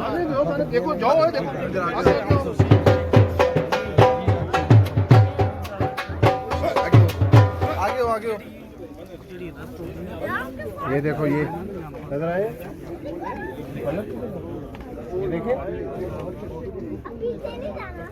आने दो, मैंने देखो जाओ देखो आगे हो आगे हो। ये देखो ये नजर आए ये देखिए पीछे नहीं जाना।